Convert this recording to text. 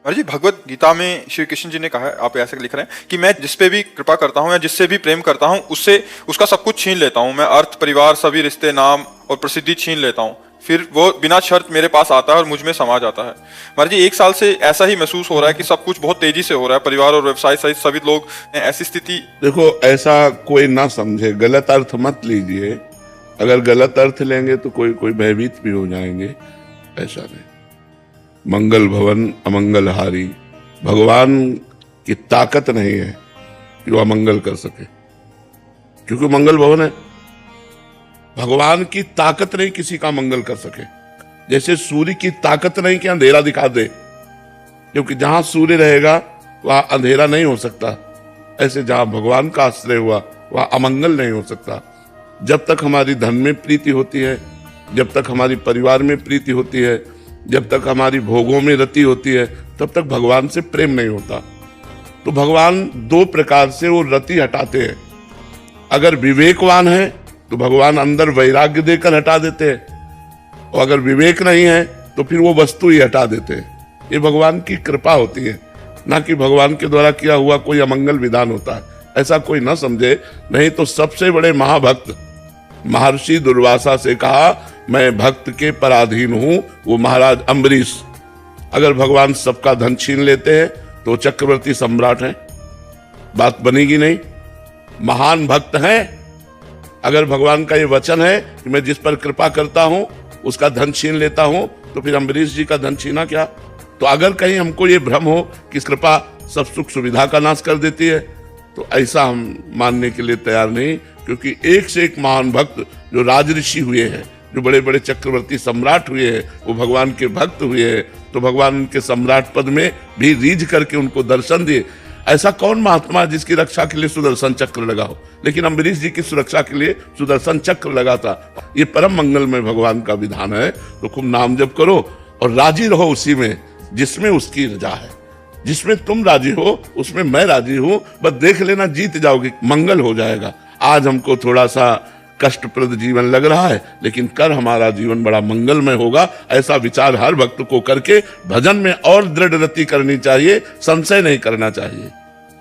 महाराज जी, भगवत गीता में श्री कृष्ण जी ने कहा है, आप ऐसे लिख रहे हैं कि मैं जिस पे भी कृपा करता हूँ या जिससे भी प्रेम करता हूँ उससे उसका सब कुछ छीन लेता हूँ। मैं अर्थ, परिवार, सभी रिश्ते, नाम और प्रसिद्धि छीन लेता हूँ, फिर वो बिना शर्त मेरे पास आता है और मुझ में समा जाता है। महाराज जी, 1 साल से ऐसा ही महसूस हो रहा है कि सब कुछ बहुत तेजी से हो रहा है, परिवार और व्यवसाय सहित सभी लोग ऐसी स्थिति। देखो, ऐसा कोई ना समझे, गलत अर्थ मत लीजिए। अगर गलत अर्थ लेंगे तो कोई भयभीत भी हो जाएंगे, ऐसा नहीं। मंगल भवन अमंगल हारी, भगवान की ताकत नहीं है कि वो अमंगल कर सके, क्योंकि मंगल भवन है। भगवान की ताकत नहीं किसी का मंगल कर सके। जैसे सूर्य की ताकत नहीं कि अंधेरा दिखा दे, क्योंकि जहां सूर्य रहेगा वहां अंधेरा नहीं हो सकता। ऐसे जहां भगवान का आश्रय हुआ वहां अमंगल नहीं हो सकता। जब तक हमारी धन में प्रीति होती है, जब तक हमारी परिवार में प्रीति होती है, जब तक हमारी भोगों में रति होती है, तब तक भगवान से प्रेम नहीं होता। तो भगवान 2 प्रकार से वो रति हटाते हैं। अगर विवेकवान है तो भगवान अंदर वैराग्य देकर हटा देते हैं, और अगर विवेक नहीं है तो फिर वो वस्तु ही हटा देते हैं। ये भगवान की कृपा होती है, ना कि भगवान के द्वारा किया हुआ कोई अमंगल विधान होता है। ऐसा कोई ना समझे। नहीं तो सबसे बड़े महाभक्त महर्षि दुर्वासा से कहा, मैं भक्त के पराधीन हूं, वो महाराज अम्बरीश। अगर भगवान सबका धन छीन लेते हैं तो चक्रवर्ती सम्राट हैं, बात बनेगी नहीं। महान भक्त हैं। अगर भगवान का ये वचन है कि मैं जिस पर कृपा करता हूं उसका धन छीन लेता हूं, तो फिर अम्बरीश जी का धन छीना क्या। तो अगर कहीं हमको ये भ्रम हो कि कृपा सब सुख सुविधा का नाश कर देती है, तो ऐसा हम मानने के लिए तैयार नहीं। क्योंकि एक से एक महान भक्त जो राजऋषि हुए हैं, जो बड़े बड़े चक्रवर्ती सम्राट हुए हैं, वो भगवान के भक्त हुए हैं। तो भगवान उनके सम्राट पद में भी रीझ करके उनको दर्शन दिए। ऐसा कौन महात्मा जिसकी रक्षा के लिए सुदर्शन चक्र लगा हो, लेकिन अम्बरीश जी की सुरक्षा के लिए सुदर्शन चक्र लगा था। ये परम मंगल में भगवान का विधान है। तो खूब नाम जप करो और राजी रहो उसी में जिसमें उसकी रजा है। जिसमें तुम राजी हो उसमें मैं राजी हूं। बस देख लेना, जीत जाओगे, मंगल हो जाएगा। आज हमको थोड़ा सा कष्टप्रद जीवन लग रहा है, लेकिन कर हमारा जीवन बड़ा मंगलमय होगा। ऐसा विचार हर भक्त को करके भजन में और दृढ़ रति करनी चाहिए, संशय नहीं करना चाहिए।